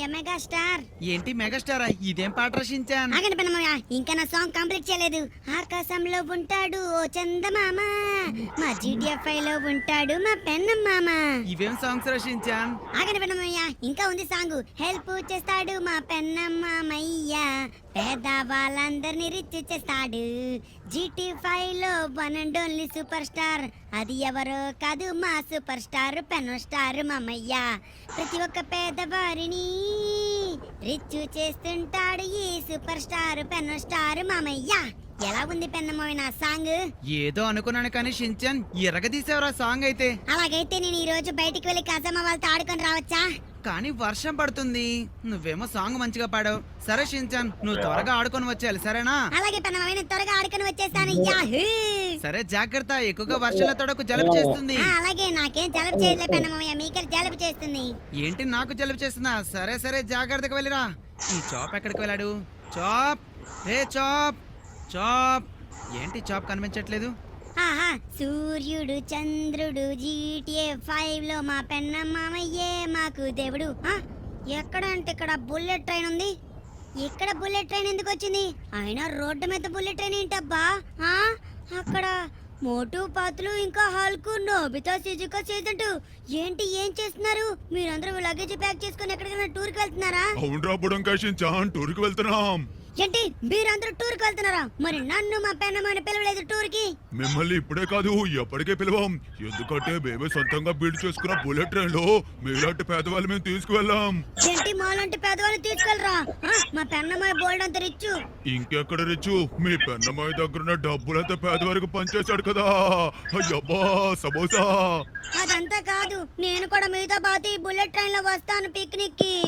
పెన్నమయ్య megastar. ఏంటి మెగాస్టారా? ఇదేం పాట రచించాను? ఆగండి పెన్నమయ్య, ఇంకా నా సాంగ్ కంప్లీట్ చేయలేదు. ఆకాశంలో ఉంటాడు ఓ చందమామ, మా GTFI లో ఉంటాడు మా పెన్నమ్మామ. ఇవేం సాంగ్స్ రచించాను? ఆగండి పెన్నమయ్య, ఇంకా ఉంది సాంగ్. హెల్ప్ చేస్తాడు మా పెన్నమ్మామయ్య, పేదవాళ్ళందరినీ రిచ్ చేస్తాడు. GT5 లో one and only super star, అది ఎవరో కాదు మా సూపర్ స్టార్ పెన్ స్టార్ మామయ్య. ప్రతి ఒక్క పేదవారిని రిచ్ చేస్తుంటాడు ఈ సూపర్ స్టార్ పెన్ స్టార్ మామయ్య. ఎలా ఉంది పెన్నమ్మ నా సాంగ్? ఏదో అనుకున్నాను కానీ షించాన్ ఎరగదీసేవరా సాంగ్ అయితే. అలాగైతే నేను ఈ రోజు బయటికి వెళ్ళి కజమ్మ వాళ్ళతో ఆడుకొని రావచ్చా? కానీ వర్షం పడుతుంది, నువ్వేమో సాంగ్ మంచిగా పాడావు. సరే షించాన్, నువ్వు త్వరగా ఆడుకొని వచ్చేయాలి, సరేనా? అలాగే పెన్నమ్మ, నేను త్వరగా ఆడుకొని వచ్చేస్తాను. యాహూ! సరే జాగ్రత్త, ఎక్కువగా వర్షంలో తొడకు జలుబు చేస్తుంది. అలాగే, నాకేం జలుబు చేయలే పెన్నమ్మ, మీకే జలుబు చేస్తుంది. ఏంటి నాకు జలుబు చేస్తుందా? సరే సరే జాగ్రత్తగా వెళ్ళిరా. ఈ చాప్ ఎక్కడికి వెళ్ళాడు? చాప్, రే చాప్, చాప్. ఏంటి చాప్ కనిపించట్లేదు? ఆహా, సూర్యుడు చంద్రుడు GTA5 లో మా పెన్నమ్మామయ్యే మాకు దేవుడు. ఎక్కడ అంటే ఇక్కడ బుల్లెట్ ట్రైన్ ఉంది. ఇక్కడ బుల్లెట్ ట్రైన్ ఎందుకు వచ్చింది? అయినా రోడ్డు మీద బుల్లెట్ ట్రైన్ ఏంటబ్బా? అక్కడ మోటు పాతులు ఇంకా హల్కు నోబితా సిజుకా సీజన్ 2 ఏంటి, ఏం చేస్తున్నారు మీరందరూ? లగేజ్ ప్యాక్ చేసుకుని ఎక్కడికైనా టూర్కి వెళ్తున్నారా? అవునరా బుడంకాశించాన్, టూర్కి వెళ్తున్నాం. ఏంటి, మీరందరూ టూర్కి వెళ్తున్నారా? మరి నన్ను మా పెన్నమ్మని పిలవలేదు టూర్కి? మిమ్మల్ని ఇప్పుడే కాదు ఎప్పటికే పిలవం. ఎందుకంటే మేమే సొంతంగా బిల్డ్ చేసుకున్న బుల్లెట్ ట్రైన్ లో మీలాంటి పేదవాళ్ళు మేము తీసుకువెళ్ళాం. ఏంటి, మాలాంటి పేదవాళ్ళు తీసుకెళ్ళరా? మా పెన్నమ్మాయి బోల్డ్ అంత రిచ్చు. ఇంకెక్కడ రిచ్చు? మీ పెన్నమ్మాయి దగ్గర డబ్బులంతా పేదవారికి పనిచేశాడు కదా. అయ్యబ్బా సమోసా. అదంతా కాదు, నేను కూడా మీతో పాటు ఈ బుల్లెట్ ట్రైన్ లో వస్తాను పిక్నిక్ కి.